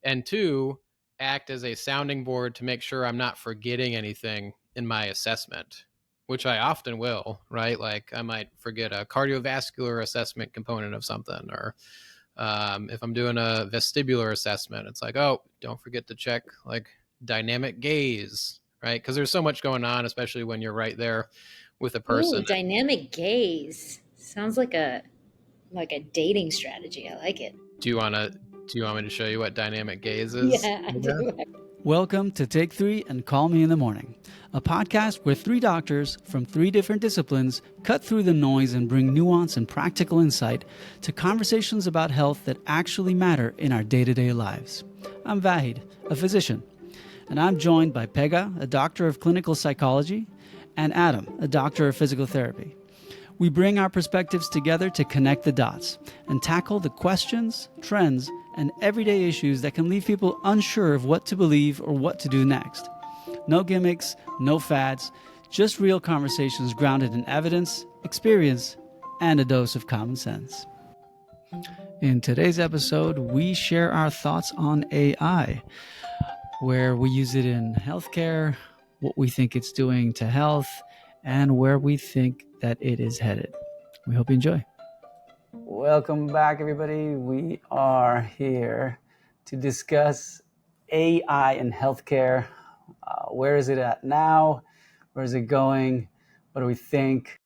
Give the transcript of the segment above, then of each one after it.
and two, act as a sounding board to make sure I'm not forgetting anything in my assessment, which I often will, right? Like I might forget a cardiovascular assessment component of something, or if I'm doing a vestibular assessment, it's like, oh, don't forget to check like dynamic gaze, right? Because there's so much going on, especially when you're right there with a Ooh, person. dynamic gaze. Sounds like a dating strategy. I like it. Do you want to? Do you want me to show you what dynamic gaze is? Yeah, I Yeah. do. Welcome to Take 3 and Call Me in the Morning, a podcast where three doctors from three different disciplines cut through the noise and bring nuance and practical insight to conversations about health that actually matter in our day-to-day lives. I'm Vahid, a physician, and I'm joined by Pega, a doctor of clinical psychology, and Adam, a doctor of physical therapy. We bring our perspectives together to connect the dots and tackle the questions, trends, and everyday issues that can leave people unsure of what to believe or what to do next. No gimmicks, no fads, just real conversations grounded in evidence, experience, and a dose of common sense. In today's episode, we share our thoughts on AI, where we use it in healthcare, what we think it's doing to health, and where we think that it is headed. We hope you enjoy. Welcome back, everybody. We are here to discuss AI in healthcare. Where is it at now? Where is it going? What do we think?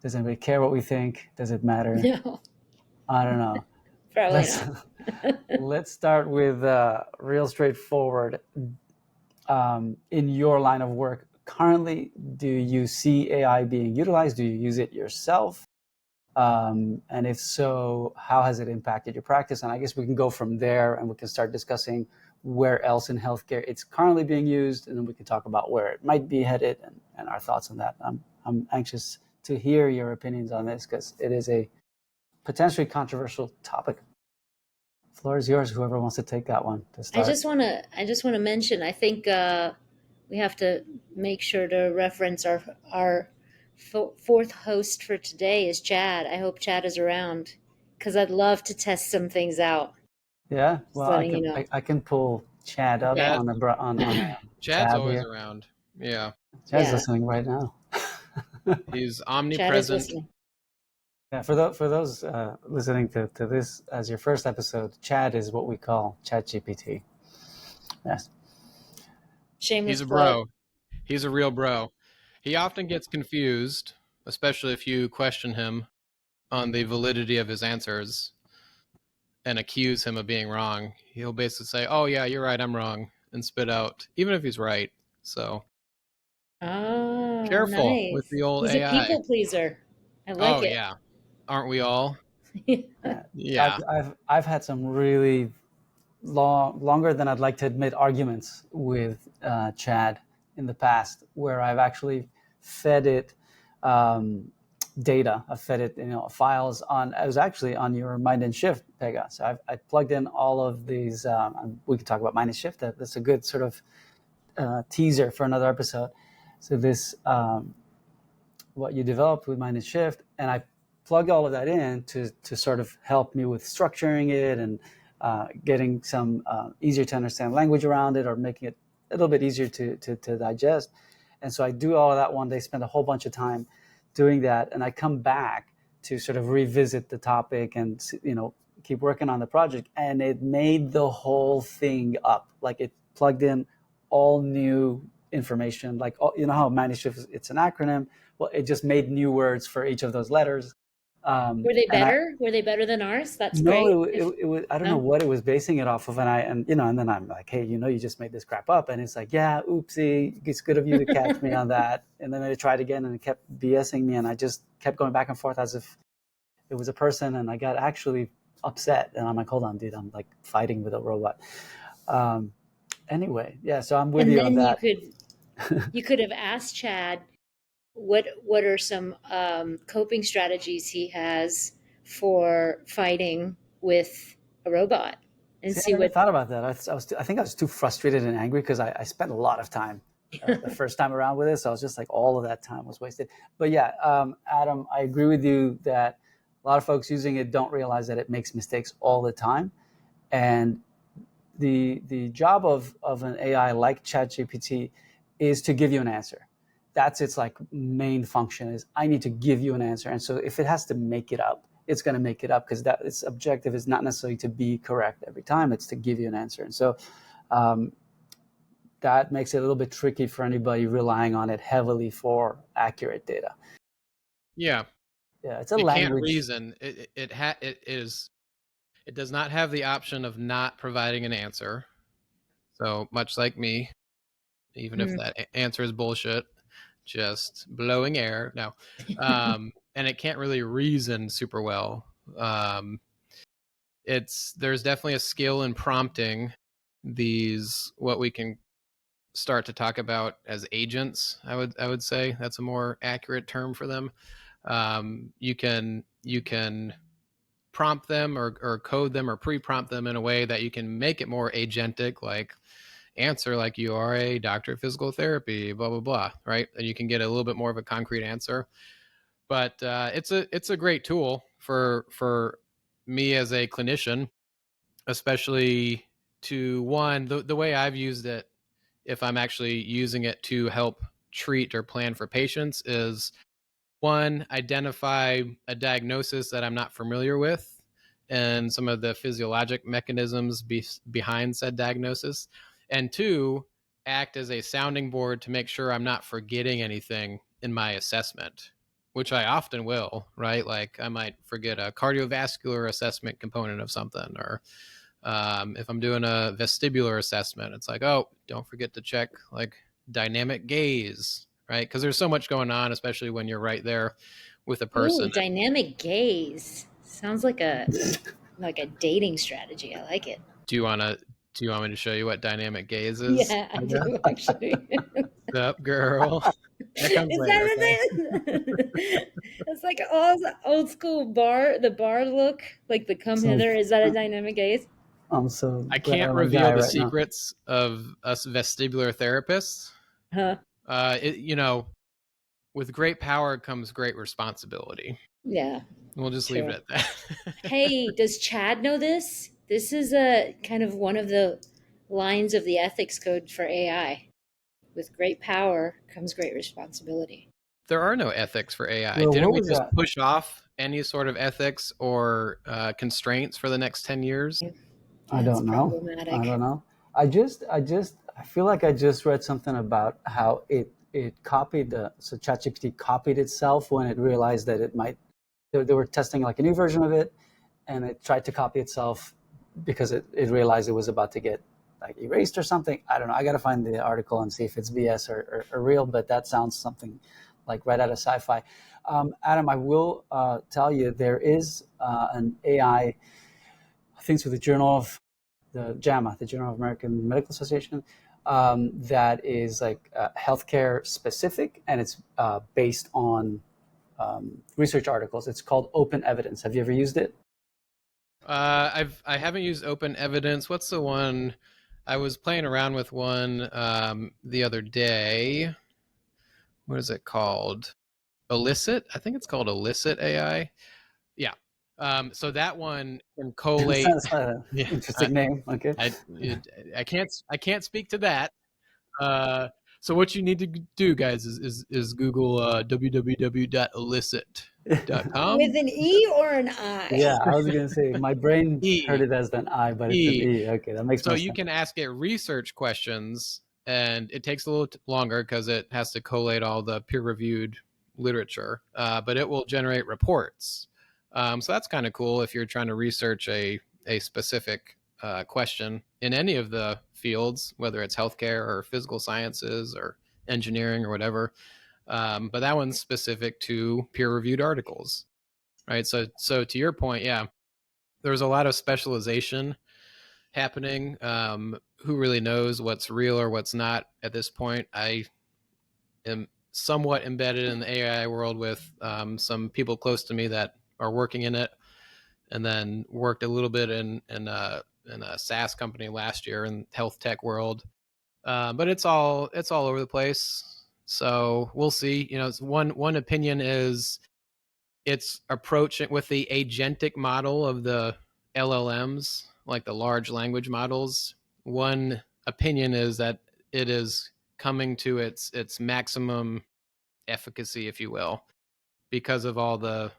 Does anybody care what we think? Does it matter? No, I don't know. probably Let's not. let's start with real straightforward. In your line of work, currently, do you see AI being utilized? Do you use it yourself? And if so, how has it impacted your practice? And I guess we can go from there and we can start discussing where else in healthcare it's currently being used, and then we can talk about where it might be headed and our thoughts on that. I'm anxious to hear your opinions on this because it is a potentially controversial topic. The floor is yours, whoever wants to take that one to I start. just want to mention. I think we have to make sure to reference our fourth host for today is Chad. I hope Chad is around because I'd love to test some things out. Yeah, Just well, I letting you can know. I can pull Chad up Chad, on the Chad's tab always here. around. Yeah, Chad's Yeah, listening right now. he's Chad is omnipresent. listening. Yeah, for those listening to this as your first episode, Chad is what we call ChatGPT. Yes. Shameless He's a plug. bro. He's a real bro. He often gets confused, especially if you question him on the validity of his answers and accuse him of being wrong. He'll basically say, "Oh yeah, you're right, I'm wrong," and spit out, even if he's right. So Oh, careful with nice. the old He's a AI. people pleaser. I like Oh it. yeah, aren't we all? Yeah. Yeah. I've had some really longer than I'd like to admit arguments with Chad in the past, where I've actually fed it data. I fed it, files on. I was actually on your Mind and Shift, Pega. So I plugged in all of these. We could talk about Mind and Shift. That's a good sort of teaser for another episode. So this, what you developed with Mind and Shift, and I plugged all of that in to sort of help me with structuring it and getting some easier to understand language around it, or making it a little bit easier to digest. And so I do all of that one day, spend a whole bunch of time doing that, and I come back to sort of revisit the topic and keep working on the project, and it made the whole thing up. Like it plugged in all new information, like how Mind and Shift, it's an acronym. Well, it just made new words for each of those letters. Were they And I better? Were they better than ours? That's great. no, it was, I don't know No? what it was basing it off of, and then I'm like, hey, you just made this crap up, and it's like, yeah, oopsie, it's good of you to catch me on that. And then I tried again, and it kept BSing me, and I just kept going back and forth as if it was a person, and I got actually upset, and I'm like, hold on, dude, I'm like fighting with a robot. Anyway, yeah, so I'm with And you on then that. you could have asked Chad what are some coping strategies he has for fighting with a robot and See, I see never what. thought about that. I think I was too frustrated and angry because I spent a lot of time the first time around with this. So I was just like, all of that time was wasted. But yeah, Adam, I agree with you that a lot of folks using it don't realize that it makes mistakes all the time. And the job of an AI like ChatGPT is to give you an answer. That's its like main function, is I need to give you an answer. And so if it has to make it up, it's going to make it up, because that its objective is not necessarily to be correct every time, it's to give you an answer. And so that makes it a little bit tricky for anybody relying on it heavily for accurate data. Yeah, it's a it language. can't reason. It does not have the option of not providing an answer. So much like me, even if that answer is bullshit, just blowing air. No, and it can't really reason super well. There's definitely a skill in prompting these, what we can start to talk about as agents. I would say that's a more accurate term for them. You can prompt them or code them or pre-prompt them in a way that you can make it more agentic, like answer like you are a doctor of physical therapy, blah blah blah, right? And you can get a little bit more of a concrete answer. But it's a great tool for me as a clinician, especially to the way I've used it, if I'm actually using it to help treat or plan for patients, is one, identify a diagnosis that I'm not familiar with and some of the physiologic mechanisms behind said diagnosis. And two, act as a sounding board to make sure I'm not forgetting anything in my assessment, which I often will, right? Like I might forget a cardiovascular assessment component of something, or if I'm doing a vestibular assessment, it's like, oh, don't forget to check like dynamic gaze, right? Because there's so much going on, especially when you're right there with a person. Ooh, dynamic gaze sounds like a dating strategy. I like it. Do you want me to show you what dynamic gaze is? Yeah, I do actually. What's up, girl? That comes Is later, that it's like old school the bar look, like the come hither. Is that a dynamic gaze? So I can't reveal the secrets of us vestibular therapists. Huh? With great power comes great responsibility. Yeah. We'll just leave it at that. Hey, does Chad know this? This is a kind of one of the lines of the ethics code for AI. With great power comes great responsibility. There are no ethics for AI. Well, didn't we just push off any sort of ethics or constraints for the next 10 years? I don't know. I feel like I just read something about how it copied so ChatGPT copied itself when it realized that it might, they were testing like a new version of it, and it tried to copy itself because it realized it was about to get like erased or something. I don't know. I got to find the article and see if it's BS or real, but that sounds something like right out of sci-fi. Adam, I will tell you, there is an AI, I think it's with the Journal of the JAMA, the Journal of American Medical Association, that is like healthcare specific, and it's based on research articles. It's called Open Evidence. Have you ever used it? I haven't used Open Evidence. What's the one? I was playing around with one the other day. What is it called? Elicit? I think it's called Elicit AI. Yeah. So that one can collate. Interesting name. Okay. I can't speak to that. So what you need to do, guys, is Google www.elicit.com. With an E or an I? Yeah, I was going to say, my brain heard it as an I, but it's an E. Okay, that makes sense. So you can ask it research questions, and it takes a little longer because it has to collate all the peer-reviewed literature, but it will generate reports. So that's kind of cool if you're trying to research a specific question in any of the fields, whether it's healthcare or physical sciences or engineering or whatever. But that one's specific to peer-reviewed articles, right? So to your point, yeah, there's a lot of specialization happening. Who really knows what's real or what's not at this point? I am somewhat embedded in the AI world with some people close to me that are working in it, and then worked a little bit in a SaaS company last year in health tech world. But it's all over the place. So we'll see. It's one opinion is it's approaching with the agentic model of the LLMs, like the large language models. one opinion is that it is coming to its maximum efficacy, if you will, because of all the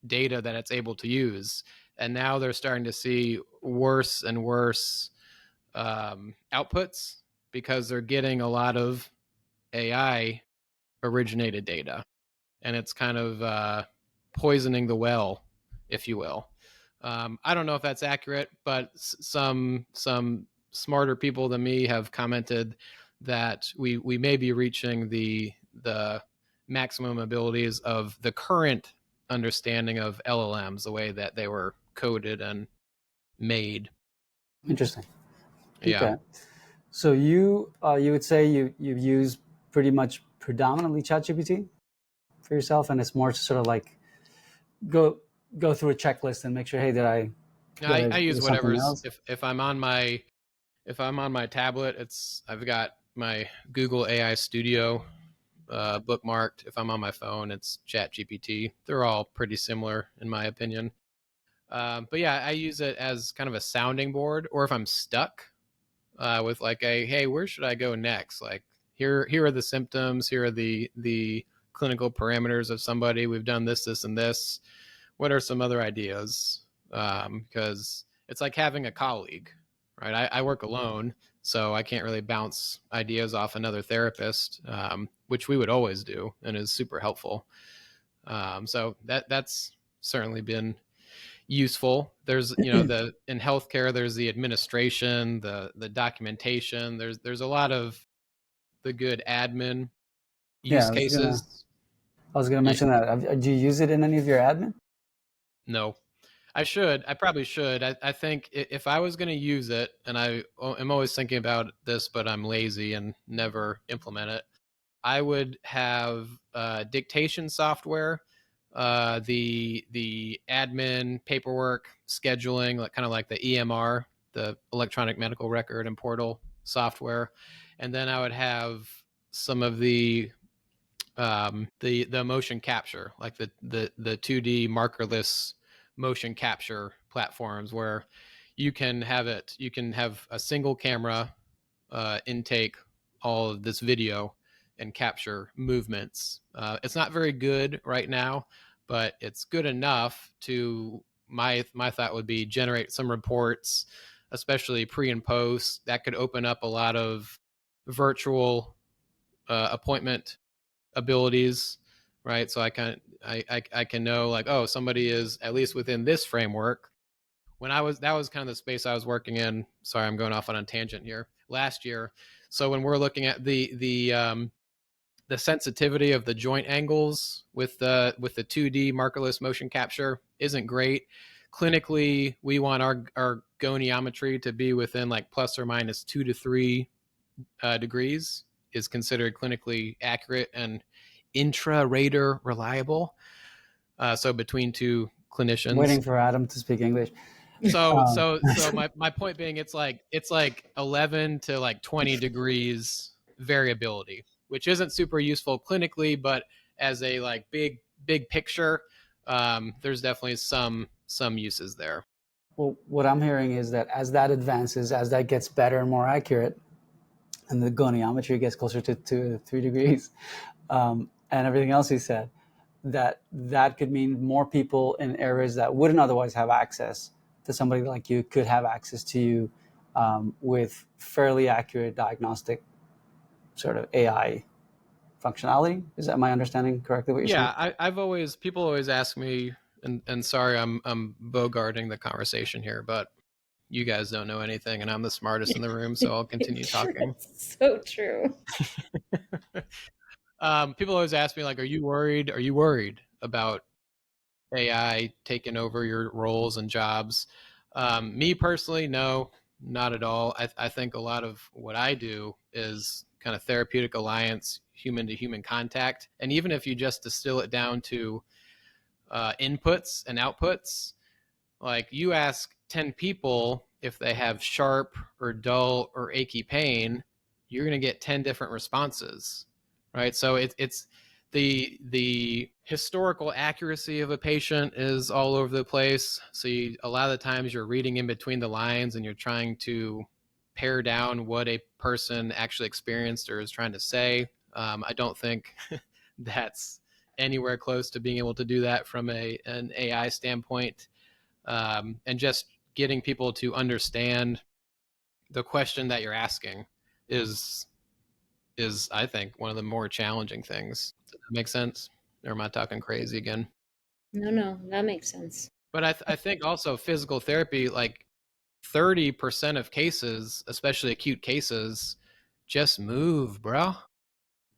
data that it's able to use. And now they're starting to see worse and worse outputs because they're getting a lot of AI originated data, and it's kind of poisoning the well, if you will. I don't know if that's accurate, but some smarter people than me have commented that we may be reaching the maximum abilities of the current understanding of LLMs, the way that they were coded and made. Interesting. Yeah. Okay. So you would say you use pretty much predominantly ChatGPT for yourself, and it's more sort of like go through a checklist and make sure, hey, did I use do something whatever's else? if I'm on my tablet, I've got my Google AI Studio bookmarked. If I'm on my phone, it's ChatGPT. They're all pretty similar in my opinion. But yeah, I use it as kind of a sounding board, or if I'm stuck with like hey, where should I go next? Like here are the symptoms. Here are the clinical parameters of somebody. We've done this, and this. What are some other ideas? Because it's like having a colleague, right? I work alone, so I can't really bounce ideas off another therapist, which we would always do and is super helpful. So that's certainly been useful. There's in healthcare, there's the administration, the documentation. There's a lot of the good admin use cases. I was gonna mention that. Do you use it in any of your admin? No, I should. I probably should. I think if I was going to use it, and I'm always thinking about this, but I'm lazy and never implement it, I would have dictation software, the admin paperwork scheduling, like kind of like the EMR, the electronic medical record and portal software, and then I would have some of the motion capture, like the 2D markerless motion capture platforms, where you can have a single camera intake all of this video and capture movements. It's not very good right now, but it's good enough to my thought would be generate some reports, especially pre and post. That could open up a lot of virtual appointment abilities, right? So I can know like, oh, somebody is at least within this framework. That was kind of the space I was working in. Sorry, I'm going off on a tangent here. Last year, so when we're looking at the sensitivity of the joint angles with the 2D markerless motion capture isn't great. Clinically, we want our goniometry to be within like plus or minus 2 to 3 degrees is considered clinically accurate and intra-rater reliable. So between two clinicians. I'm waiting for Adam to speak English. So my point being, it's like 11 to like 20 degrees variability, which isn't super useful clinically, but as a like big picture, there's definitely some uses there. Well, what I'm hearing is that as that advances, as that gets better and more accurate, and the goniometry gets closer to 3 degrees, and everything else he said, that could mean more people in areas that wouldn't otherwise have access to somebody like you could have access to you with fairly accurate diagnostic sort of AI functionality. Is that my understanding correctly what you're saying? Yeah, people always ask me, and sorry, I'm bogarting the conversation here, but you guys don't know anything and I'm the smartest in the room, so I'll continue talking. So true. People always ask me like, are you worried about AI taking over your roles and jobs? Me personally, no, not at all. I think a lot of what I do is kind of therapeutic alliance, human to human contact. And even if you just distill it down to inputs and outputs, like you ask 10 people if they have sharp or dull or achy pain, you're going to get 10 different responses, right? So it's the historical accuracy of a patient is all over the place. So a lot of the times you're reading in between the lines and you're trying to pare down what a person actually experienced or is trying to say. I don't think that's anywhere close to being able to do that from an AI standpoint. And just getting people to understand the question that you're asking is I think one of the more challenging things. Does that make sense? Or am I talking crazy again? No, that makes sense. But I think also physical therapy, like 30% of cases, especially acute cases, just move, bro.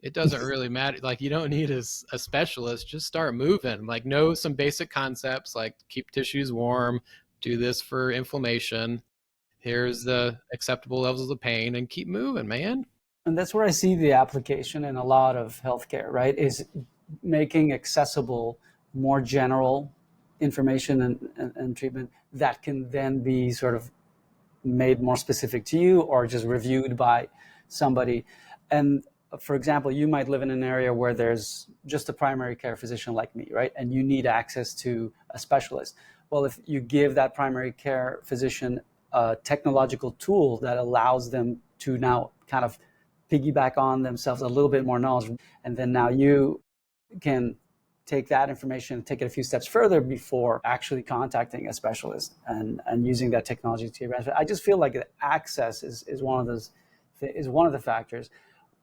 It doesn't really matter. Like, you don't need a specialist. Just start moving. Like, know some basic concepts, like keep tissues warm, do this for inflammation. Here's the acceptable levels of pain, and keep moving, man. And that's where I see the application in a lot of healthcare, right? Is making accessible more general information and treatment that can then be sort of made more specific to you or just reviewed by somebody. And for example, you might live in an area where there's just a primary care physician like me, right? And you need access to a specialist. Well, if you give that primary care physician a technological tool that allows them to now kind of piggyback on themselves a little bit more knowledge, and then now you can take that information and take it a few steps further before actually contacting a specialist and using that technology to your benefit. I just feel like access is one of the factors.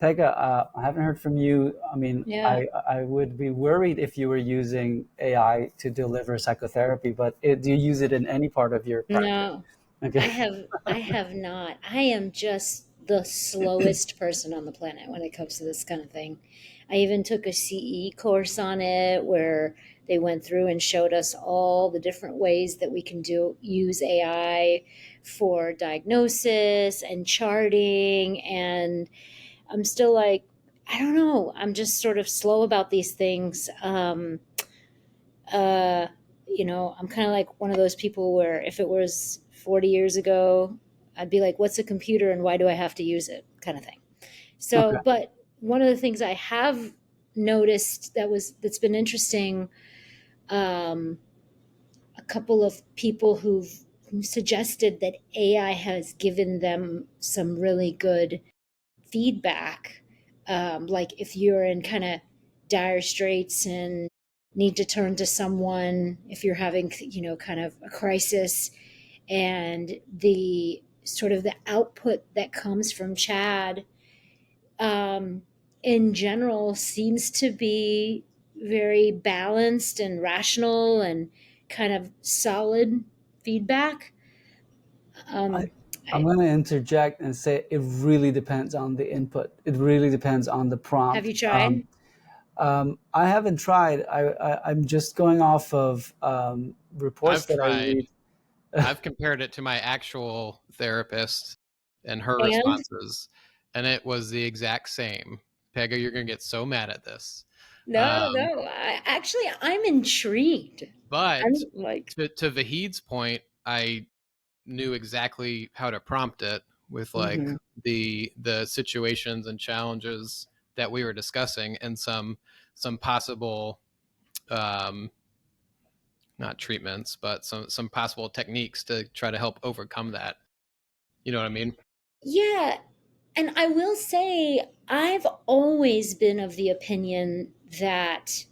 Pegah, I haven't heard from you. I mean, Yeah. I would be worried if you were using AI to deliver psychotherapy, but do you use it in any part of your practice? No, Okay. I have not. I am just the slowest person on the planet when it comes to this kind of thing. I even took a CE course on it where they went through and showed us all the different ways that we can use AI for diagnosis and charting. And I'm still like, I don't know. I'm just sort of slow about these things. Uh, I'm kind of like one of those people where if it was 40 years ago, I'd be like, what's a computer and why do I have to use it, kind of thing. Okay. So, but one of the things I have noticed that's been interesting, um, a couple of people who suggested that AI has given them some really good feedback. Like if you're in kind of dire straits and need to turn to someone, if you're having, kind of a crisis, and the sort of the output that comes from Chad, um, in general, seems to be very balanced and rational and kind of solid feedback. I, Um, I'm I, going to interject and say it really depends on the input. It really depends on the have prompt. you tried? I haven't tried. I'm just going off of reports I've that I tried. read. I've compared it to my actual therapist and her And responses, and it was the exact same. Pega, you're gonna get so mad at this. Um, no, I'm intrigued. but I'm like, to Vahid's point, I knew exactly how to prompt it with like Mhm. the situations and challenges that we were discussing, and some possible um, not treatments, but some possible techniques to try to help overcome that. You know what I mean? yeah. And I will say, I've always been of the opinion that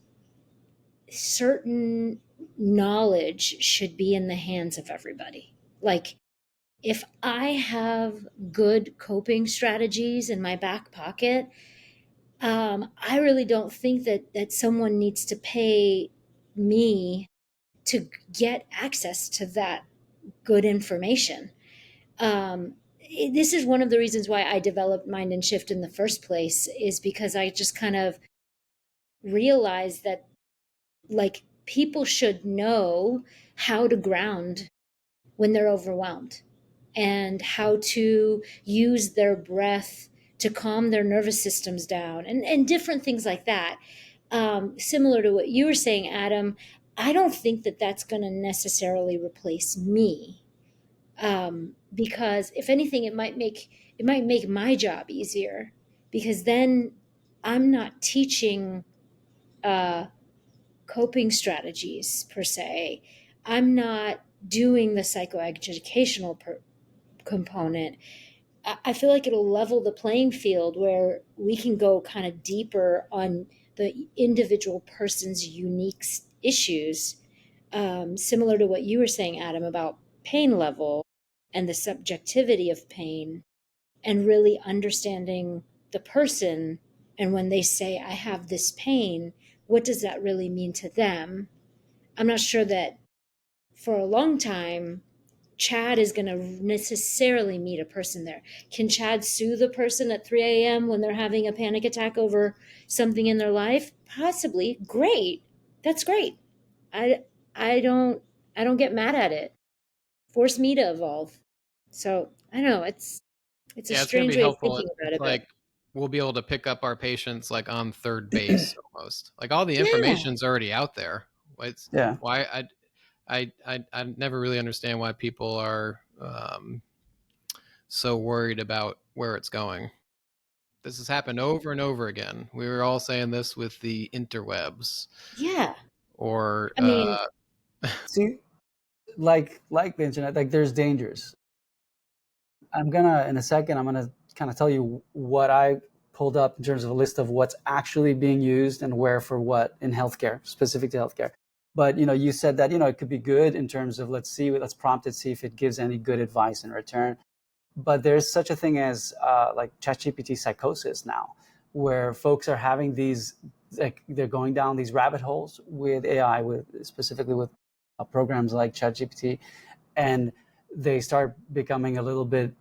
certain knowledge should be in the hands of everybody. Like, if I have good coping strategies in my back pocket, I really don't think that someone needs to pay me to get access to that good information. This is one of the reasons why I developed Mind and Shift in the first place, is because I just kind of realized that, like, people should know how to ground when they're overwhelmed and how to use their breath to calm their nervous systems down and different things like that. Similar to what you were saying, Adam, I don't think that that's going to necessarily replace me, because if anything, it might make my job easier, because then I'm not teaching uh, coping strategies per se. I'm not doing the psychoeducational component. I feel like it'll level the playing field where we can go kind of deeper on the individual person's unique issues, similar to what you were saying, Adam, about pain level and the subjectivity of pain, and really understanding the person. And when they say, I have this pain, what does that really mean to them? I'm not sure that for a long time Chad is going to necessarily meet a person there. Can Chad sue the person at 3 a.m. when they're having a panic attack over something in their life? Possibly. Great. That's great. I I don't I don't get mad at it. Force me to evolve. So I don't know. It's a Yeah, it's going to strange be way of helpful. thinking about It's it, but like we'll be able to pick up our patients like on third base almost. Like all the yeah, information's already out there. It's Yeah. why I never really understand why people are so worried about where it's going. This has happened over and over again. We were all saying this with the interwebs yeah. or I mean, See, like the internet, like there's dangers. I'm gonna in a second. I'm gonna kind of tell you what I pulled up in terms of a list of what's actually being used and where for what in healthcare, specific to healthcare. But you said that it could be good in terms of let's prompt it, see if it gives any good advice in return. But there's such a thing as like ChatGPT psychosis now, where folks are having these, like they're going down these rabbit holes with AI, with specifically with programs like ChatGPT, and they start becoming a little bit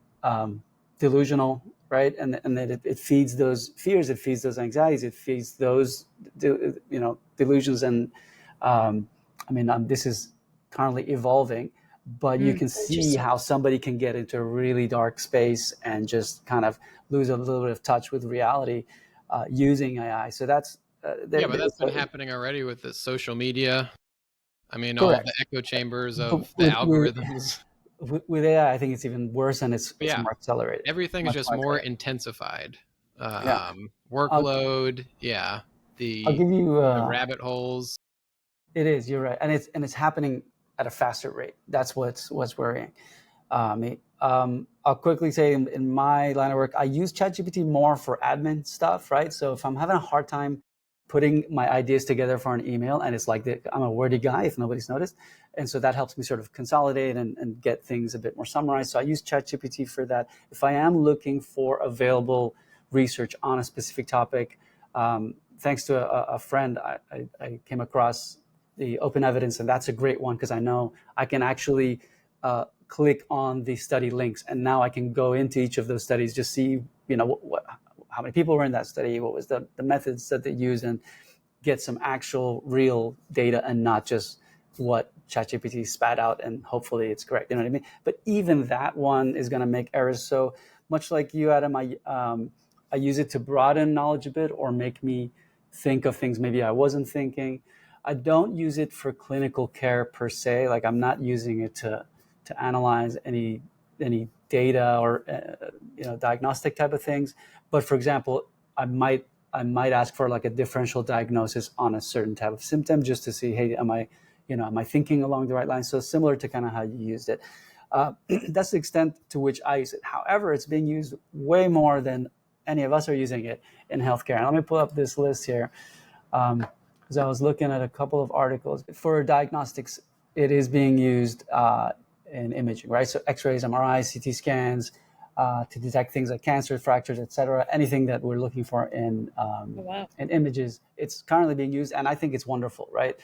delusional, right? And then it feeds those fears, it feeds those anxieties, it feeds those delusions. And this is currently evolving, but you can see interesting. how somebody can get into a really dark space and just kind of lose a little bit of touch with reality using AI. So that's yeah, but that's been happening already with the social media. I mean, all of the correct. echo chambers But of the algorithms. with AI, I think it's even worse, and it's But yeah, more accelerated, everything is much just more more accelerated. intensified. Yeah, I'll, Workload, yeah, I'll give you. the rabbit holes. It is. You're right, and it's happening at a faster rate. That's what's worrying me. I'll quickly say in my line of work, I use ChatGPT more for admin stuff, right? So if I'm having a hard time putting my ideas together for an email, and it's like I'm a wordy guy, if nobody's noticed, and so that helps me sort of consolidate and get things a bit more summarized. So I use ChatGPT for that. If I am looking for available research on a specific topic, thanks to a friend, I came across the Open Evidence, and that's a great one because I know I can actually click on the study links, and now I can go into each of those studies, just see how many people were in that study, what was the methods that they used, and get some actual real data and not just what ChatGPT spat out, and hopefully it's correct. You know what I mean? But even that one is going to make errors. So much like you, Adam, I use it to broaden knowledge a bit or make me think of things maybe I wasn't thinking. I don't use it for clinical care per se. Like I'm not using it to analyze any data or diagnostic type of things. But for example, I might ask for like a differential diagnosis on a certain type of symptom just to see, hey, am I thinking along the right lines? So similar to kind of how you used it. That's the extent to which I use it. However, it's being used way more than any of us are using it in healthcare. And let me pull up this list here. Because I was looking at a couple of articles. For diagnostics, it is being used in imaging, right? So X-rays, MRIs, CT scans, to detect things like cancer, fractures, etc. Anything that we're looking for Wow. in images, it's currently being used, and I think it's wonderful, right?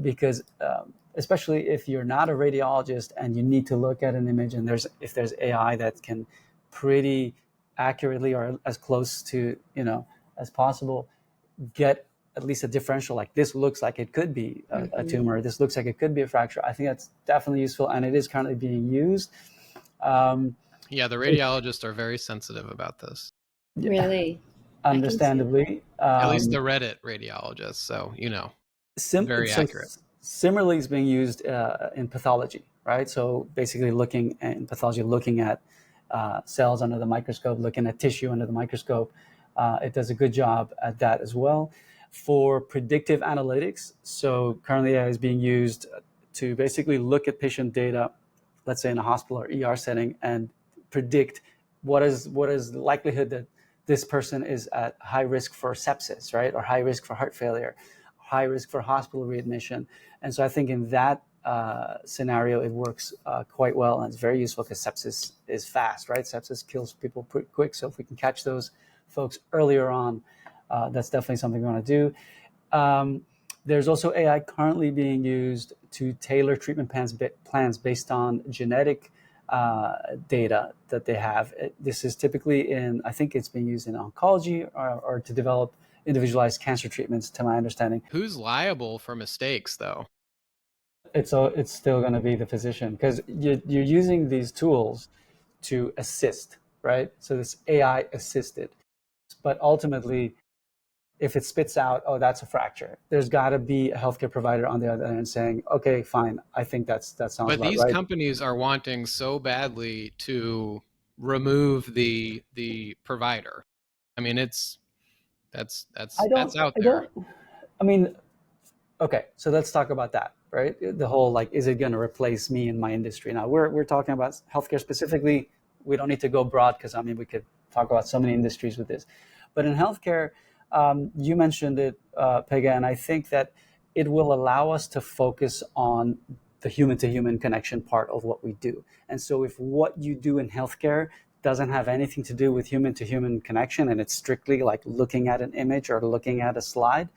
Because especially if you're not a radiologist and you need to look at an image, and if there's AI that can pretty accurately or as close to as possible get at least a differential, like this looks like it could be a tumor, this looks like it could be a fracture. I think that's definitely useful, and it is currently being used. Yeah, the radiologists are very sensitive about this. Really? Understandably. At least the Reddit radiologists. So, very accurate. Similarly, it's being used in pathology, right? So basically looking at cells under the microscope, looking at tissue under the microscope. It does a good job at that as well. For predictive analytics, so currently AI is being used to basically look at patient data, let's say in a hospital or ER setting, and predict what is the likelihood that this person is at high risk for sepsis, right, or high risk for heart failure, high risk for hospital readmission. And so I think in that scenario, it works quite well, and it's very useful because sepsis is fast, right? Sepsis kills people pretty quick. So if we can catch those folks earlier on, that's definitely something we want to do. There's also AI currently being used to tailor treatment plans based on genetic data that they have. This is typically I think it's being used in oncology or to develop individualized cancer treatments, to my understanding. Who's liable for mistakes, though? It's still going to be the physician, because you're using these tools to assist, right? So this AI assisted, but ultimately, if it spits out, oh, that's a fracture, there's got to be a healthcare provider on the other end saying, okay, fine, I think that sounds But about these right. companies are wanting so badly to remove the provider. I mean, that's out there. I mean, okay, so let's talk about that, right? The whole, like, is it going to replace me in my industry? Now we're talking about healthcare specifically. We don't need to go broad, because I mean we could talk about so many industries with this, but in healthcare, you mentioned it, Pega, and I think that it will allow us to focus on the human to human connection part of what we do. And so if what you do in healthcare doesn't have anything to do with human to human connection, and it's strictly like looking at an image or looking at a slide,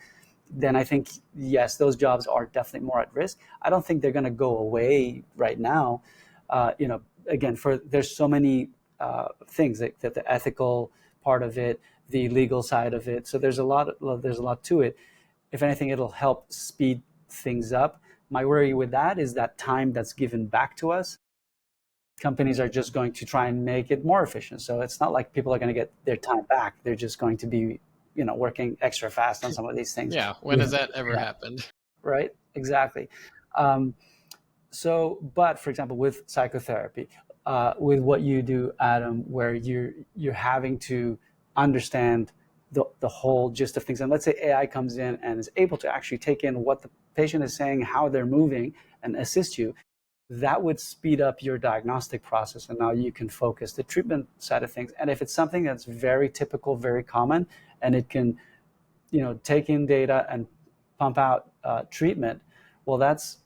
then I think, yes, those jobs are definitely more at risk. I don't think they're going to go away right now. Again, there's so many things that the ethical part of it, the legal side of it. So there's a lot to it. If anything, it'll help speed things up. My worry with that is that time that's given back to us, companies are just going to try and make it more efficient. So it's not like people are going to get their time back. They're just going to be, working extra fast on some of these things. Yeah, when has that ever happened? Right, exactly. But for example, with psychotherapy, with what you do, Adam, where you're having to understand the whole gist of things, and let's say AI comes in and is able to actually take in what the patient is saying, how they're moving, and assist you, that would speed up your diagnostic process, and now you can focus the treatment side of things. And if it's something that's very typical, very common, and it can, take in data and pump out treatment, well, that's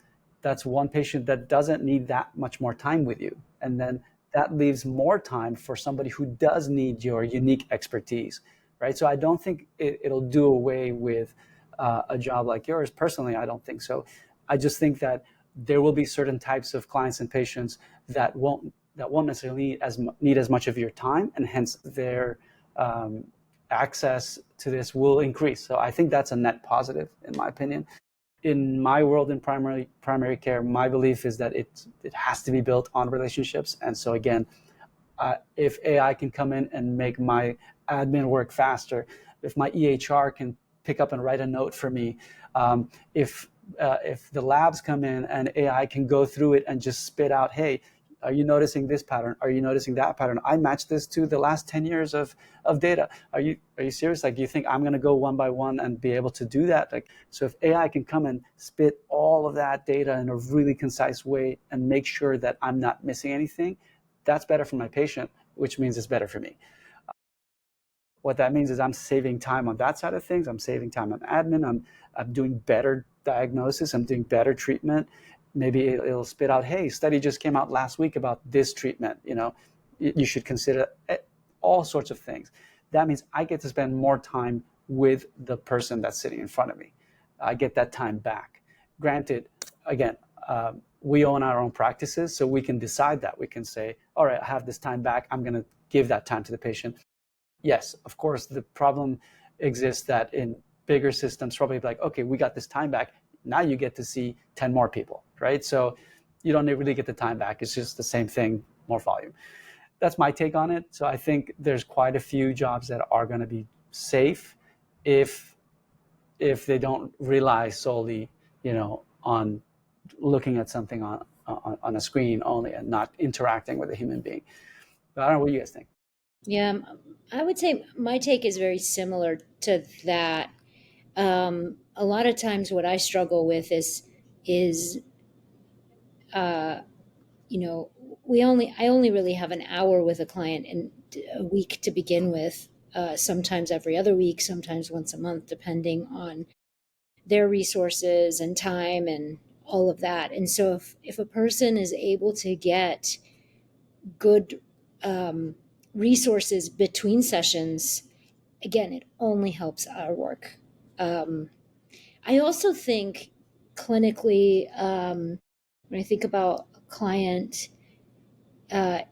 one patient that doesn't need that much more time with you, and then that leaves more time for somebody who does need your unique expertise, right? So I don't think it'll do away with a job like yours. Personally, I don't think so. I just think that there will be certain types of clients and patients that won't necessarily need as much of your time, and hence their access to this will increase. So I think that's a net positive, in my opinion. In my world, in primary care, my belief is that it has to be built on relationships. And so again, if AI can come in and make my admin work faster, if my EHR can pick up and write a note for me, if the labs come in and AI can go through it and just spit out, hey, are you noticing this pattern? Are you noticing that pattern? I match this to the last 10 years of data. Are you serious? Like, do you think I'm going to go one by one and be able to do that? Like, so if AI can come and spit all of that data in a really concise way and make sure that I'm not missing anything, that's better for my patient, which means it's better for me. What that means is I'm saving time on that side of things. I'm saving time on admin. I'm doing better diagnosis. I'm doing better treatment. Maybe it'll spit out, hey, study just came out last week about this treatment. You should consider all sorts of things. That means I get to spend more time with the person that's sitting in front of me. I get that time back. Granted, again, we own our own practices, so we can decide that. We can say, all right, I have this time back. I'm going to give that time to the patient. Yes, of course, the problem exists that in bigger systems, probably like, okay, we got this time back. Now you get to see 10 more people, right? So you don't really get the time back. It's just the same thing, more volume. That's my take on it. So I think there's quite a few jobs that are going to be safe if they don't rely solely, on looking at something on a screen only and not interacting with a human being. But I don't know what you guys think. Yeah, I would say my take is very similar to that. A lot of times, what I struggle with is, uh, I only really have an hour with a client in a week to begin with. Sometimes every other week, sometimes once a month, depending on their resources and time and all of that. And so if a person is able to get good resources between sessions, again, it only helps our work. I also think clinically, when I think about a client, a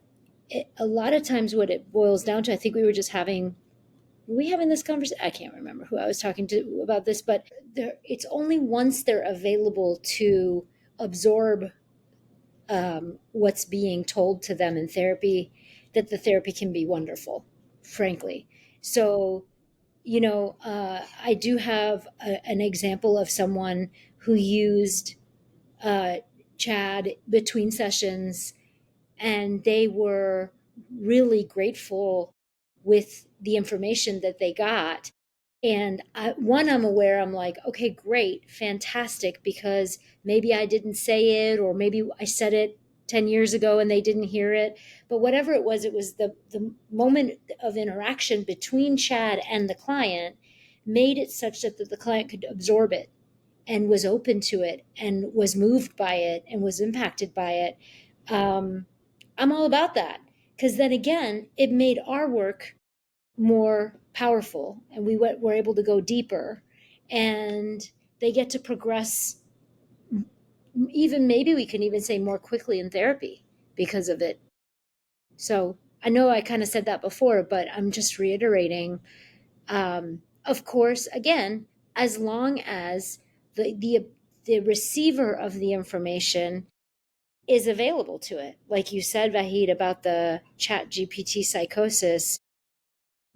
lot of times what it boils down to, I think we were just having this conversation? I can't remember who I was talking to about this, but it's only once they're available to absorb what's being told to them in therapy that the therapy can be wonderful, frankly. So, I do have an example of someone who used Chad between sessions, and they were really grateful with the information that they got. And I'm aware, I'm like, okay, great, fantastic, because maybe I didn't say it, or maybe I said it 10 years ago and they didn't hear it. But whatever it was the moment of interaction between Chad and the client made it such that the client could absorb it and was open to it and was moved by it and was impacted by it. I'm all about that, because then again, it made our work more powerful, and were able to go deeper, and they get to progress, even maybe we can even say more quickly in therapy because of it. So I know I kind of said that before, but I'm just reiterating. Of course, again, as long as the receiver of the information is available to it, like you said, Vahid, about the Chat GPT psychosis,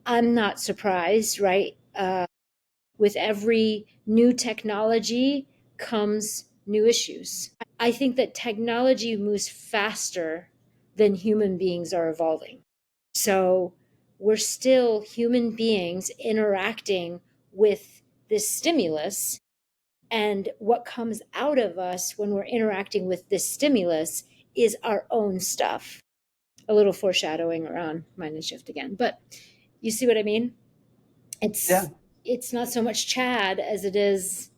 I'm not surprised, right? With every new technology comes new issues. I think that technology moves faster than human beings are evolving. So we're still human beings interacting with this stimulus. And what comes out of us when we're interacting with this stimulus is our own stuff. A little foreshadowing around Mind and Shift again. But you see what I mean? Yeah, It's not so much Chad as it is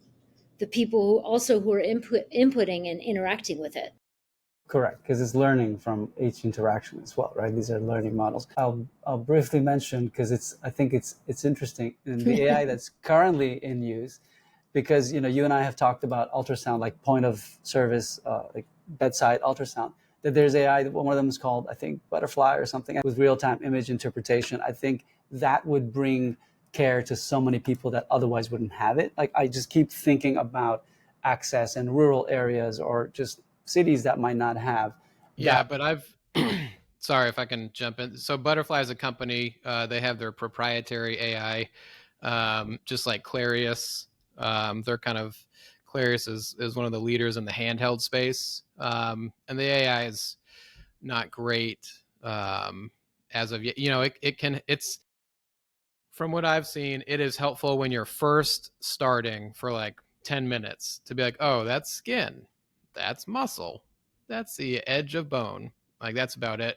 the people who are inputting and interacting with it. correct, because it's learning from each interaction as well, right? These are learning models. I'll briefly mention, because I think it's interesting in the AI that's currently in use, because you and I have talked about ultrasound, like point of service, like bedside ultrasound. That there's AI. One of them is called, I think, Butterfly or something, with real-time image interpretation. I think that would bring care to so many people that otherwise wouldn't have it. Like, I just keep thinking about access in rural areas or just cities that might not have Yeah, that. but I've sorry if I can jump in. So Butterfly is a company. They have their proprietary AI, just like Clarius. They're kind of Clarius is one of the leaders in the handheld space, and the AI is not great as of yet. It's from what I've seen, it is helpful when you're first starting for like 10 minutes to be like, oh, that's skin, that's muscle, that's the edge of bone. Like, that's about it.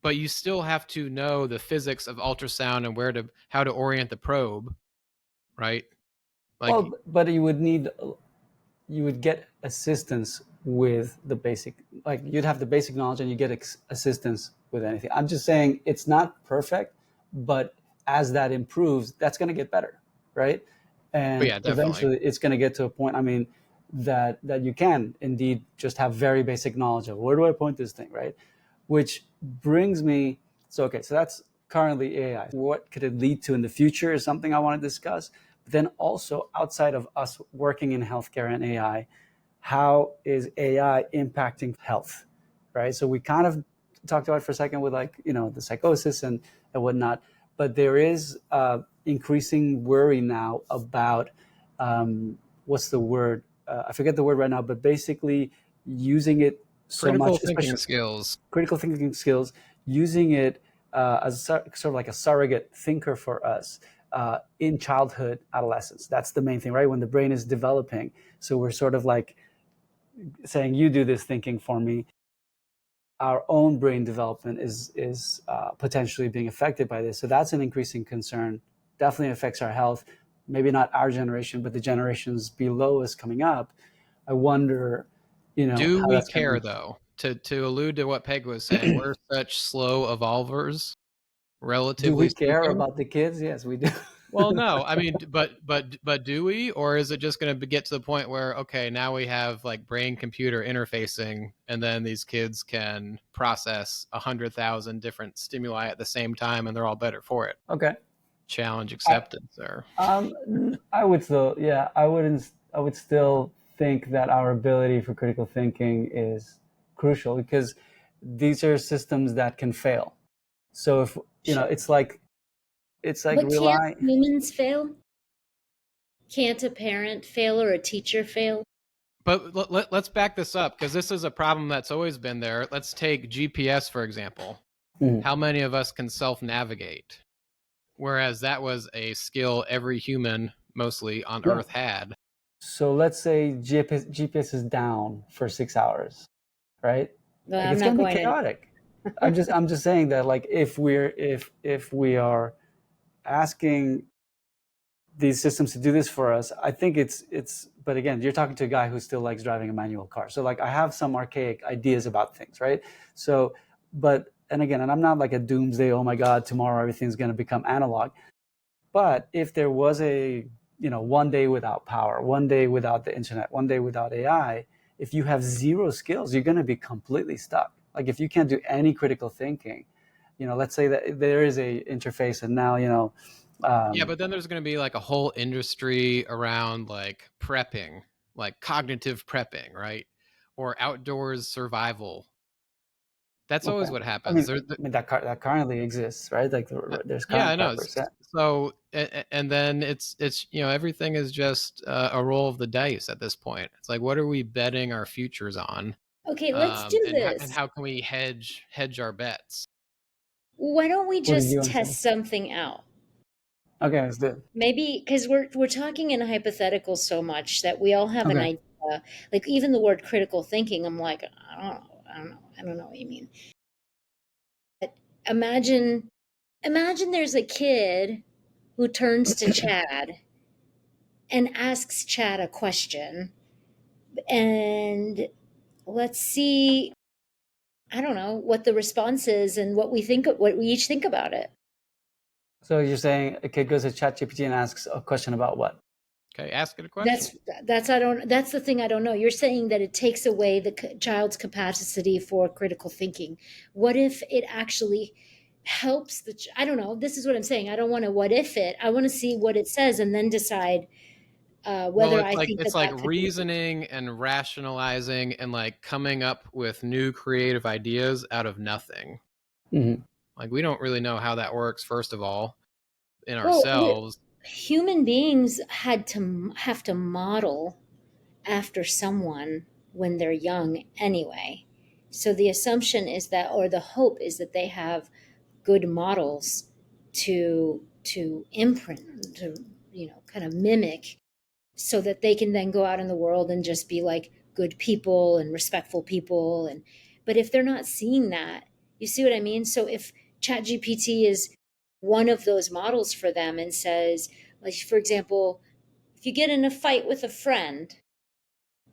But you still have to know the physics of ultrasound and how to orient the probe, right? Like, Well, but you would get assistance with the basic, like you'd have the basic knowledge and you get assistance with anything. I'm just saying it's not perfect, but as that improves, that's going to get better, right? oh And yeah, definitely. eventually it's going to get to a point, I mean, that you can indeed just have very basic knowledge of where do I point this thing, right? Which brings me, so okay, so that's currently AI. What could it lead to in the future is something I want to discuss. But then also, outside of us working in healthcare and AI, how is AI impacting health, right? So we kind of talked about it for a second with, like, the psychosis and whatnot, but there is increasing worry now about what's the word? I forget the word right now, but basically using it so Critical much, thinking especially skills. critical thinking skills, using it as sort of like a surrogate thinker for us in childhood, adolescence. That's the main thing, right? When the brain is developing. So we're sort of like saying, you do this thinking for me. our own brain development is potentially being affected by this. So that's an increasing concern. Definitely affects our health. Maybe not our generation, but the generations below us coming up. I wonder, Do how we that's going to care be. though? To allude to what Peg was saying, we're such slow evolvers, Do relatively we care speaking. about the kids? Yes, we do. Well, no, I mean, but do we, or is it just going to get to the point where okay, now we have like brain computer interfacing, and then these kids can process 100,000 different stimuli at the same time, and they're all better for it? Okay. Challenge I, accepted, sir. I would still, yeah, I would still think that our ability for critical thinking is crucial because these are systems that can fail. So if, Sure. it's like But can't rely. humans fail? Can't a parent fail or a teacher fail? But let's back this up because this is a problem that's always been there. Let's take GPS, for example. Mhm. How many of us can self-navigate? Whereas that was a skill every human, mostly on Yeah. Earth, had. So let's say GPS is down for 6 hours, right? Well, Like I'm it's not going to be going to. chaotic. I'm just saying that like if we are asking these systems to do this for us, I think it's. But again, you're talking to a guy who still likes driving a manual car, so like I have some archaic ideas about things, right? So, but and again, and I'm not like a doomsday. Oh my God, tomorrow everything's going to become analog. But if there was a one day without power, one day without the internet, one day without AI, if you have zero skills, you're going to be completely stuck. Like if you can't do any critical thinking, let's say that there is a interface, and now Yeah, but then there's going to be like a whole industry around like prepping, like cognitive prepping, right? Or outdoors survival. That's always okay. what I happens. mean, that currently exists, right? Like there's Yeah, current I know. preppers. Yeah. So, and then it's everything is just a roll of the dice at this point. It's like, what are we betting our futures on? Okay, let's do And this. how can we hedge our bets? Why don't we What did you just want to say? test something out? Okay, let's do it. Maybe because we're talking in hypotheticals so much that we all have an Okay. idea. Like even the word critical thinking, I'm like, I don't know what you mean. But imagine there's a kid who turns to Chad and asks Chad a question, and let's see, I don't know what the response is and what we each think about it. So you're saying a kid goes to ChatGPT and asks a question about what? Okay, ask it a question. That's the thing I don't know. You're saying that it takes away the child's capacity for critical thinking. What if it actually helps I don't know. This is what I'm saying. I don't want to what if it. I want to see what it says and then decide Well, whether I think it's that like that could be. reasoning and rationalizing and like coming up with new creative ideas out of nothing. Mm-hmm. Like we don't really know how that works, first of all, in Well, ourselves. human beings have to model after someone when they're young anyway. So the assumption is that, or the hope is that they have good models to imprint, to kind of mimic, so that they can then go out in the world and just be like good people and respectful people. And but if they're not seeing that, you see what I mean? So if ChatGPT is one of those models for them and says, like, for example, if you get in a fight with a friend,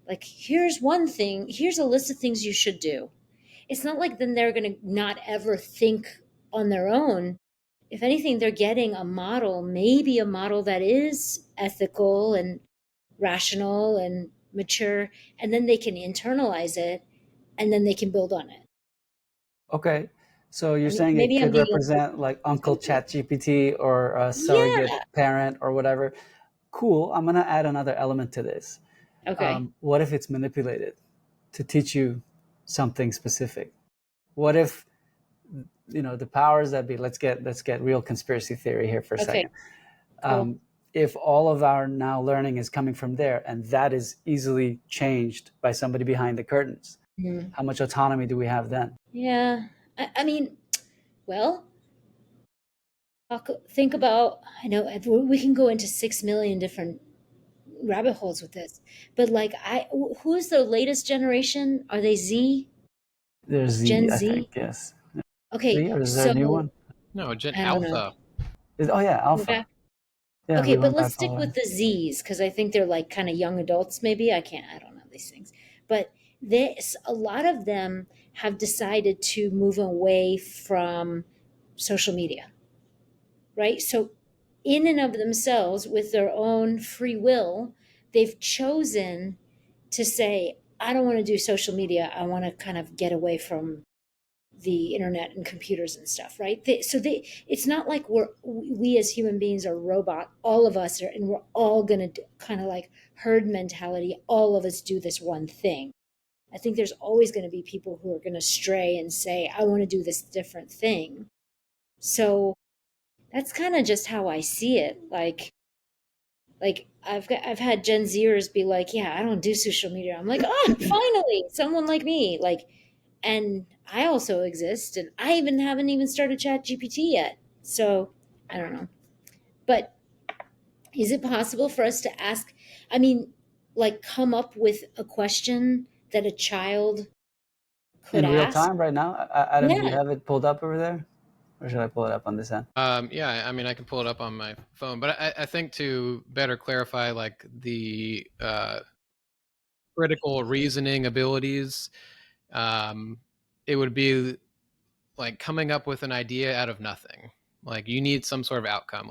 like, here's a list of things you should do. It's not like then they're going to not ever think on their own. If anything, they're getting a model, maybe a model that is ethical and rational and mature, and then they can internalize it and then they can build on it. Okay. So you're I mean, saying it maybe I'm could being represent like Uncle simple. ChatGPT or a surrogate Yeah. parent or whatever. Cool. I'm going to add another element to this. Okay. What if it's manipulated to teach you something specific? What if the powers that be? Let's get real conspiracy theory here for a Okay. second. Cool. If all of our now learning is coming from there, and that is easily changed by somebody behind the curtains, Mhm. how much autonomy do we have then? Yeah. I mean, well, think about, I know we can go into 6 million different rabbit holes with this, but like, who's the latest generation? Are they Z? There's Z, Gen I Z? think, yes. Okay, Z, or is there a so new one? No, Gen I don't know. Alpha. Oh yeah, We're Alpha. back. Yeah, Okay, we but went let's back all stick the way. with the Z's because I think they're like kind of young adults, maybe. I don't know these things. But this, a lot of them have decided to move away from social media, right? So, in and of themselves, with their own free will, they've chosen to say, I don't want to do social media. I want to kind of get away from the internet and computers and stuff, right? It's not like we as human beings are robot. All of us are, and we're all going to kind of like herd mentality. All of us do this one thing. I think there's always going to be people who are going to stray and say, I want to do this different thing. So that's kind of just how I see it. Like I've had Gen Zers be like, yeah, I don't do social media. I'm like, oh, finally, someone like me. Like, and I also exist, and I even haven't even started Chat GPT yet. So I don't know. But is it possible for us to ask? I mean, like, come up with a question that a child could In real ask? time right now? Adam, do you Yeah. have it pulled up over there? Or should I pull it up on this end? Yeah, I mean, I can pull it up on my phone, but I think to better clarify, like the critical reasoning abilities, um, it would be like coming up with an idea out of nothing. Like you need some sort of outcome.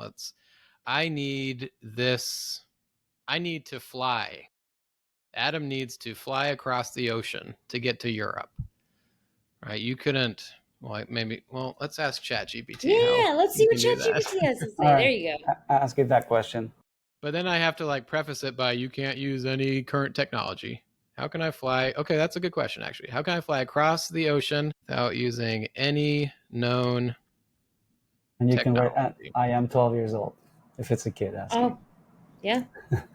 I need this. I need to fly. Adam needs to fly across the ocean to get to Europe. Right? You couldn't. Well, maybe. Well, let's ask ChatGPT how Yeah. Let's you see what can do Chat that. GPT has to All say. There right, you go. ask it that question. But then I have to like preface it by you can't use any current technology. How can I fly? Okay, that's a good question actually. How can I fly across the ocean without using any known And you can write, technology? I am 12 years old, if it's a kid asking. Oh, yeah.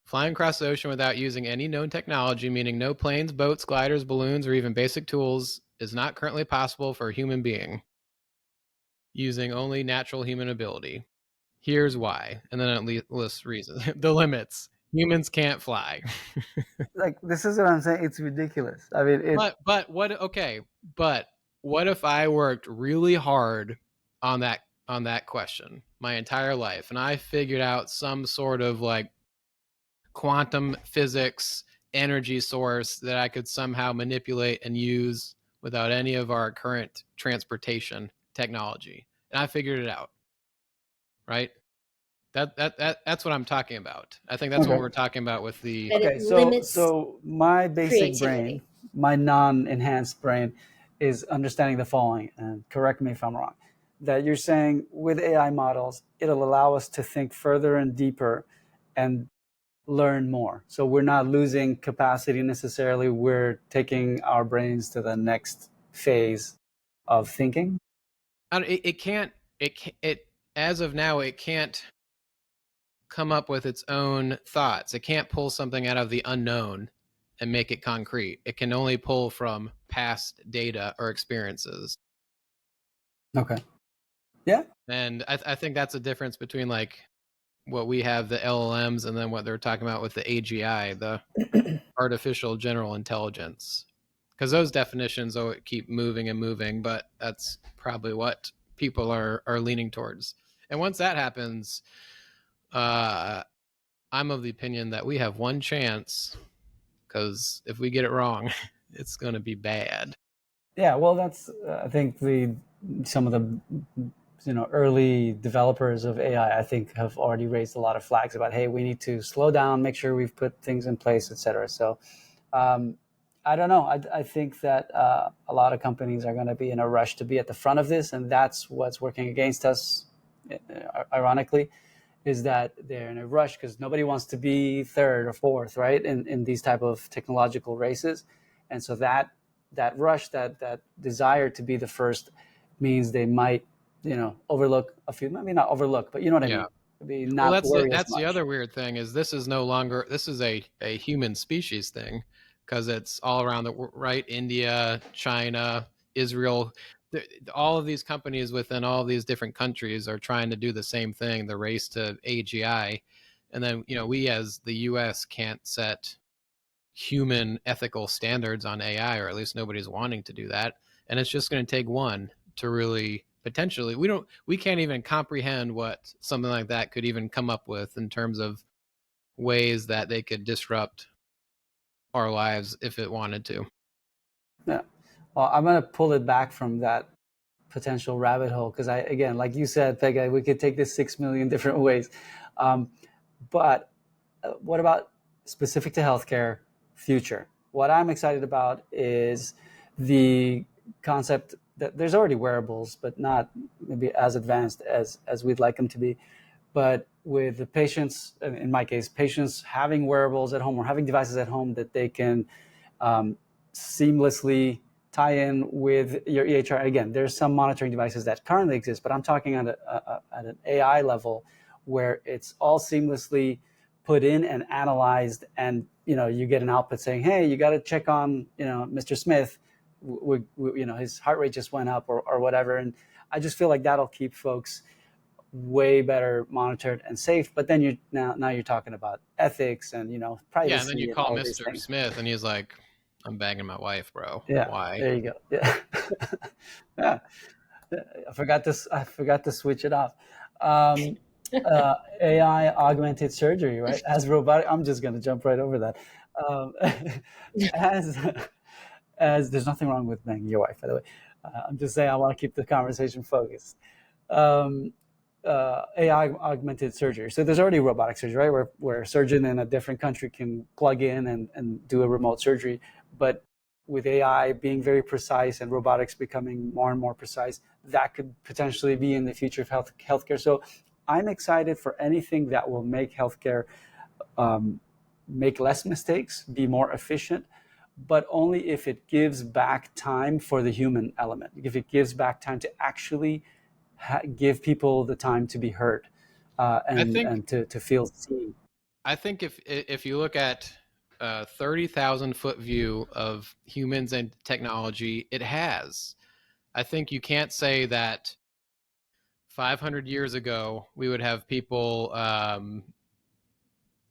Flying across the ocean without using any known technology, meaning no planes, boats, gliders, balloons, or even basic tools, is not currently possible for a human being using only natural human ability. Here's why. And then it lists reasons. The limits. Humans can't fly. Like, this is what I'm saying. It's ridiculous. I mean, But what okay, but what if I worked really hard on that question my entire life and I figured out some sort of like quantum physics energy source that I could somehow manipulate and use without any of our current transportation technology. And I figured it out, right? That's what I'm talking about. I think that's what okay. we're talking about with the That Okay, it so limits my basic brain, creativity. my non-enhanced brain, is understanding the following, and correct me if I'm wrong, that you're saying with AI models, it'll allow us to think further and deeper and learn more. So we're not losing capacity necessarily. We're taking our brains to the next phase of thinking. it can't it as of now it can't come up with its own thoughts. It can't pull something out of the unknown and make it concrete. It can only pull from past data or experiences. Okay. Yeah. And I think that's a difference between like what we have the LLMs and then what they're talking about with the AGI, the artificial general intelligence. Because those definitions keep moving and moving, but that's probably what people are leaning towards. And once that happens, I'm of the opinion that we have one chance because if we get it wrong, it's going to be bad. Yeah. Well, that's I think some of the early developers of AI, I think, have already raised a lot of flags about, hey, we need to slow down, make sure we've put things in place, et cetera. So um, I don't know. I think that a lot of companies are going to be in a rush to be at the front of this, and that's what's working against us. Ironically, is that they're in a rush because nobody wants to be third or fourth, right, in these type of technological races, and so that rush, that desire to be the first, means they might overlook a few. Maybe not overlook, but you know what I Yeah. mean. Maybe Well, not worry as that's the much. other weird thing is this is no longer this is a human species thing because it's all around the right India, China, Israel. All of these companies within all of these different countries are trying to do the same thing, the race to AGI. And then, we as the US can't set human ethical standards on AI, or at least nobody's wanting to do that. and it's just going to take one to really potentially. We can't even comprehend what something like that could even come up with in terms of ways that they could disrupt our lives if it wanted to. Yeah. Well, I'm going to pull it back from that potential rabbit hole because again, like you said, Peggy, we could take this 6 million different ways. But what about specific to healthcare future? What I'm excited about is the concept that there's already wearables, but not maybe as advanced as we'd like them to be. But with the patients, in my case, patients having wearables at home or having devices at home that they can seamlessly tie in with your EHR. Again, there's some monitoring devices that currently exist, but I'm talking at an AI level where it's all seamlessly put in and analyzed, and you get an output saying, hey, you got to check on Mr. Smith, his heart rate just went up or whatever. And I just feel like that'll keep folks way better monitored and safe. But then now you're talking about ethics and privacy. Yeah, and then you call all Mr. Smith and he's like, I'm banging my wife, bro. Yeah. Why? There you go. Yeah. Yeah. I forgot to switch it off. AI augmented surgery, right? As robotic. I'm just going to jump right over that. As there's nothing wrong with banging your wife, by the way. I'm just saying I want to keep the conversation focused. AI augmented surgery. So there's already robotic surgery, right? Where a surgeon in a different country can plug in and do a remote surgery. But with AI being very precise and robotics becoming more and more precise, that could potentially be in the future of healthcare. So I'm excited for anything that will make healthcare make less mistakes, be more efficient, but only if it gives back time for the human element. If it gives back time to actually give people the time to be heard and to feel seen. I think if you look at a 30,000 foot view of humans and technology, it has. I think you can't say that 500 years ago we would have people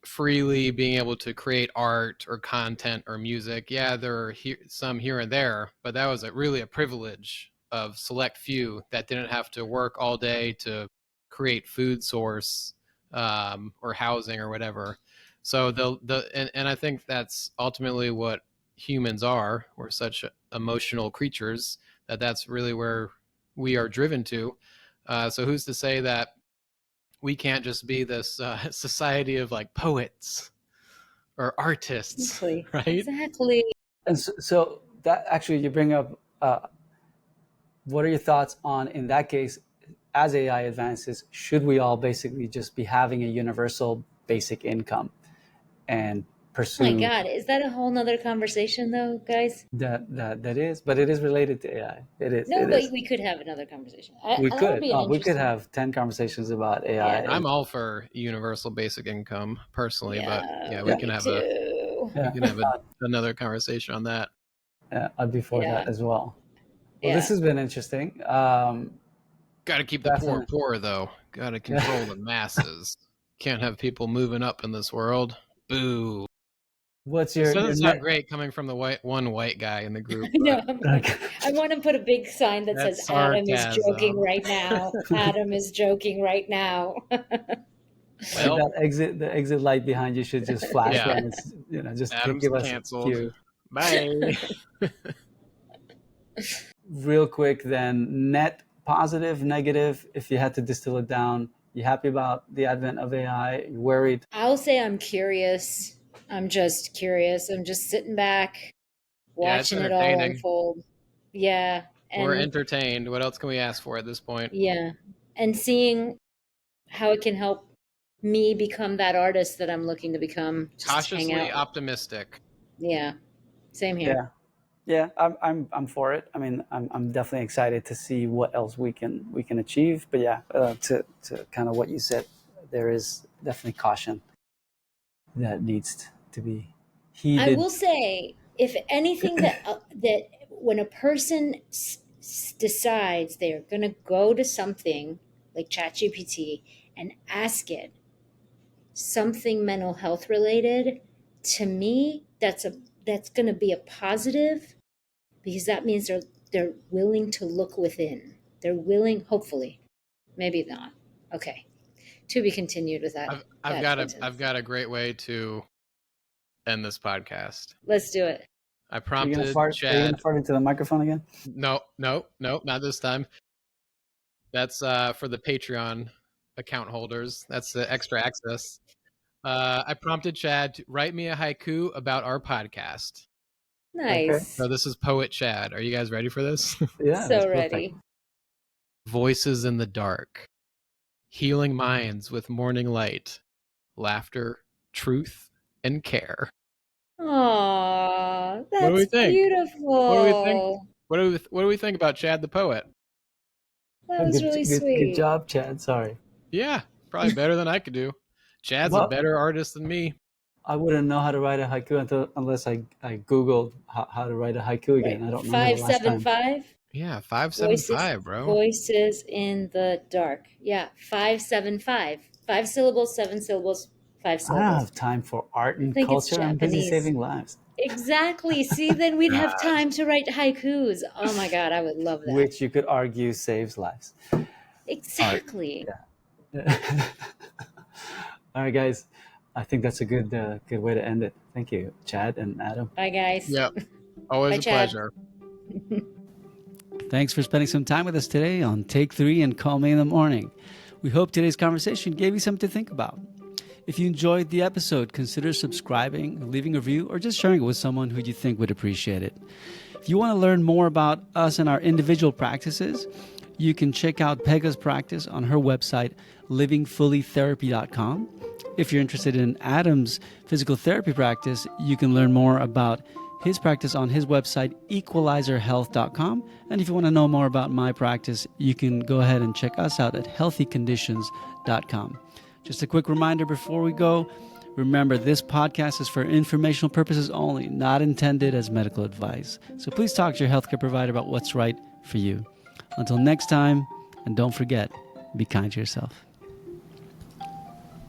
freely being able to create art or content or music. Yeah, there are some here and there, but that was really a privilege of select few that didn't have to work all day to create food source or housing or whatever. So and I think that's ultimately what humans are. We're such emotional creatures that's really where we are driven to. So who's to say that we can't just be this society of like poets or artists, Exactly. right? Exactly. And so that actually you bring up. What are your thoughts on, in that case, as AI advances, should we all basically just be having a universal basic income and pursue? Oh my God, is that a whole nother conversation though, guys? That is, but it is related to AI. It is. No, it but is. we could have another conversation. We That would could. be an We could interesting. have 10 conversations about AI. Yeah. I'm all for universal basic income personally, but yeah, we can have another conversation on that. Yeah, I'd be for that as well. Well, Yeah. this has been interesting. Got to keep the poor though. Got to control the masses. Can't have people moving up in this world. Boo. What's your? It doesn't sound great coming from the one white guy in the group. No, I want to put a big sign that says Adam is joking right now. Adam is joking right now. Well, the exit light behind you should just flash. Yeah. When it's, just Adam's give us canceled. a cue. Bye. Real quick then, net positive, negative, if you had to distill it down, you happy about the advent of AI? You worried? I'll say I'm curious. I'm just curious. I'm just sitting back, watching it all unfold. Yeah. And we're entertained. What else can we ask for at this point? Yeah. And seeing how it can help me become that artist that I'm looking to become. Cautiously optimistic. Yeah. Same here. Yeah, I'm for it. I mean, I'm definitely excited to see what else we can achieve. But yeah, to kind of what you said, there is definitely caution that needs to be heeded. I will say, if anything, that when a person decides they're going to go to something like ChatGPT and ask it something mental health related, to me, that's going to be a positive, because that means they're willing to look within. They're willing, hopefully, maybe not. Okay, to be continued with that. I've got a great way to end this podcast. Let's do it. I Are you prompted gonna fart? Are you Chad. gonna fart into the microphone again? No, not this time. That's for the Patreon account holders. That's the extra access. I prompted Chad to write me a haiku about our podcast. Nice. So this is Poet Chad. Are you guys ready for this? Yeah. So ready. Voices in the dark, healing minds with morning light, laughter, truth, and care. Aww, What do we that's think? beautiful. What do we think? What do we think about Chad the poet? That was really sweet. Good job, Chad. Sorry. Yeah, probably better than I could do. Chad's Well- a better artist than me. I wouldn't know how to write a haiku unless I Googled how to write a haiku again. I don't remember the last time. 575. Yeah, 575, bro. Voices in the dark. Yeah, 575. 5 syllables, 7 syllables, 5 I don't syllables. have time for art and think it's culture. I'm busy Japanese. saving lives. Exactly. See, then we'd have time to write haikus. Oh my God, I would love that. Which you could argue saves lives. Exactly. Yeah. All right, guys. I think that's a good way to end it. Thank you, Chad and Adam. Bye, guys. Yep. Always Bye, a Chad. pleasure. Thanks for spending some time with us today on Take 3 and Call Me in the Morning. We hope today's conversation gave you something to think about. If you enjoyed the episode, consider subscribing, leaving a review, or just sharing it with someone who you think would appreciate it. If you want to learn more about us and our individual practices, you can check out Pega's practice on her website, livingfullytherapy.com. If you're interested in Adam's physical therapy practice, you can learn more about his practice on his website, equalizerhealth.com. And if you want to know more about my practice, you can go ahead and check us out at healthyconditions.com. Just a quick reminder before we go, remember this podcast is for informational purposes only, not intended as medical advice. So please talk to your healthcare provider about what's right for you. Until next time, and don't forget, be kind to yourself.